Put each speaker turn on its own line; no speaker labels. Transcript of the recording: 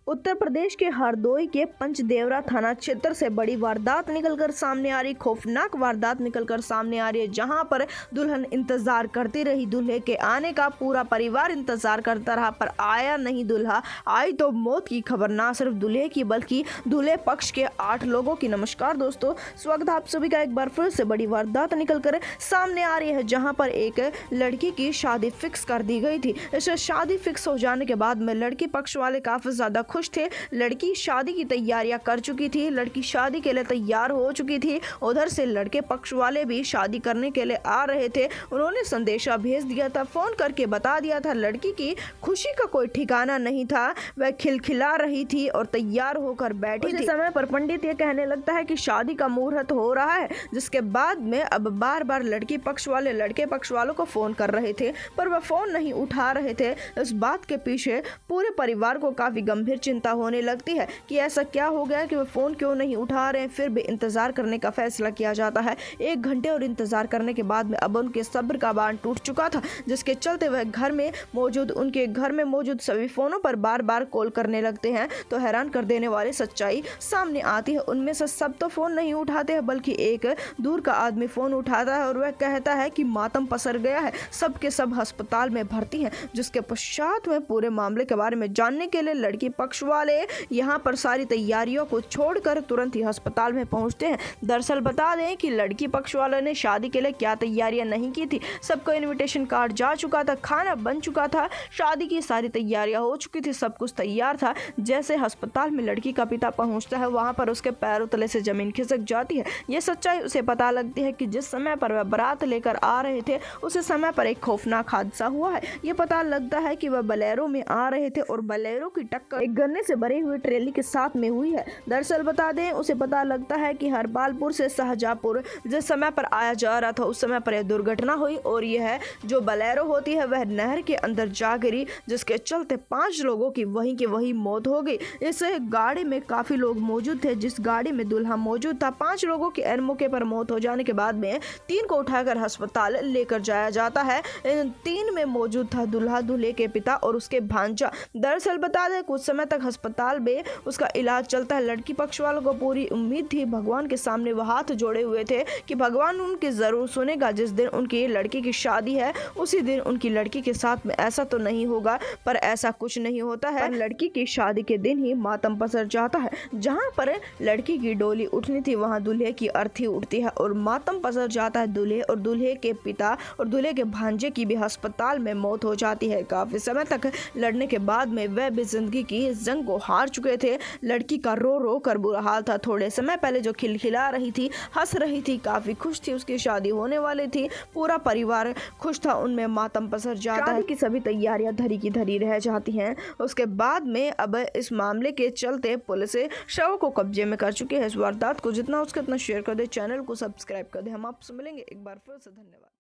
उत्तर प्रदेश के हरदोई के पंचदेवरा थाना क्षेत्र से बड़ी वारदात निकलकर सामने आ रही, खौफनाक वारदात निकलकर सामने आ रही है, जहां पर दुल्हन इंतजार करती रही। दूल्हे के आने का पूरा परिवार इंतजार करता रहा, पर आया नहीं दूल्हा। आई तो मौत की खबर, ना सिर्फ दूल्हे की बल्कि दूल्हे पक्ष के 8 लोगों की। नमस्कार दोस्तों, स्वागत है आप सभी का एक बार फिर से। बड़ी वारदात निकलकर सामने आ रही है, जहां पर एक लड़की की शादी फिक्स कर दी गई थी। इस शादी फिक्स हो जाने के बाद में लड़की पक्ष वाले काफी ज्यादा खुश थे। लड़की शादी की तैयारियां कर चुकी थी, लड़की शादी के लिए तैयार हो चुकी थी। उधर से लड़के पक्ष वाले भी शादी करने के लिए आ रहे थे। उन्होंने संदेशा भेज दिया था, फोन करके बता दिया था। लड़की की खुशी का कोई ठिकाना नहीं था, वह खिलखिला रही थी और तैयार होकर बैठी थी। समय पर पंडित ये कहने लगता है कि शादी का मुहूर्त हो रहा है, जिसके बाद में अब बार बार लड़की पक्ष वाले लड़के पक्ष वालों को फोन कर रहे थे, पर वह फोन नहीं उठा रहे थे। इस बात के पीछे पूरे परिवार को काफी गंभीर चिंता होने लगती है कि ऐसा क्या हो गया कि वह फोन क्यों नहीं उठा रहे हैं। फिर भी इंतजार करने का फैसला किया जाता है। 1 घंटे और इंतजार करने के बाद में अब उनके सब्र का बांध टूट चुका था, जिसके चलते वह उनके घर में मौजूद सभी फोनों पर बार बार कॉल करने लगते हैं। तो हैरान कर देने वाली सच्चाई सामने आती है। उनमें से सब तो फोन नहीं उठाते हैं, बल्कि एक दूर का आदमी फोन उठाता है और वह कहता है कि मातम पसर गया है, सब के सब अस्पताल में भर्ती हैं। जिसके पश्चात में पूरे मामले के बारे में जानने के लिए लड़की पक्ष वाले यहाँ पर सारी तैयारियों को छोड़कर तुरंत ही अस्पताल में पहुंचते हैं। दरअसल बता दें कि लड़की पक्ष वालों ने शादी के लिए क्या तैयारियां नहीं की थी। सबको इनविटेशन कार्ड जा चुका था, खाना बन चुका था, शादी की सारी तैयारियां हो चुकी थी, सब कुछ तैयार था। जैसे अस्पताल में लड़की का पिता पहुंचता है, वहां पर उसके पैरों तले से जमीन खिसक जाती है। यह सच्चाई उसे पता लगती है कि जिस समय पर वह बारात लेकर आ रहे थे, उसी समय पर एक खौफनाक हादसा हुआ है। ये पता लगता है कि वह बलेरो में आ रहे थे और बलेरो की टक्कर एक गन्ने से भरी हुई ट्रेली के साथ में हुई है। दरअसल बता दें, उसे पता लगता है कि हरपालपुर से शाहजहांपुर जिस समय पर आया जा रहा था, उस समय पर यह दुर्घटना हुई और यह जो बलेरो होती है वह नहर के अंदर जा गिरी, जिसके चलते 5 लोगों की वहीं के वहीं मौत हो गई। इस गाड़ी में काफी लोग मौजूद थे, जिस गाड़ी में दूल्हा मौजूद था। 5 लोगों की एन मौके पर मौत हो जाने के बाद में 3 को उठाकर अस्पताल लेकर जाया जाता है। इन 3 में मौजूद था दूल्हा, दूल्हे के पिता और उसके भांजा। दरअसल बता दें, कुछ समय तक अस्पताल में उसका इलाज चलता है। लड़की पक्ष वालों को पूरी उम्मीद थी, भगवान के सामने वह हाथ जोड़े हुए थे कि भगवान उनकी जरूर सुनेगा। जिस दिन उनकी लड़की की शादी है, उसी दिन उनकी लड़की के साथ में ऐसा तो नहीं होगा, पर ऐसा कुछ नहीं होता है। लड़की की शादी के दिन ही मातम पसर जाता है। जहां पर लड़की की डोली उठनी थी, वहां दूल्हे की अर्थी उठती है और मातम पसर जाता है। दूल्हे और दूल्हे के पिता और दूल्हे के भांजे की भी अस्पताल में मौत हो जाती है। काफी समय तक लड़ने के बाद में वह भी जिंदगी की इस जंग को हार चुके थे। लड़की का रो रो कर बुरा हाल था। थोड़े समय पहले जो खिलखिला रही थी, हंस रही थी, काफी खुश थी, उसकी शादी होने वाली थी, पूरा परिवार खुश था, उनमें मातम पसर जाता है कि सभी तैयारियां धरी की धरी रह जाती हैं। उसके बाद में अब इस मामले के चलते पुलिस शव को कब्जे में कर चुकी है। इस वारदात को जितना हो सके उतना शेयर कर दे, चैनल को सब्सक्राइब कर दे। हम आपसे मिलेंगे एक बार फिर से। धन्यवाद।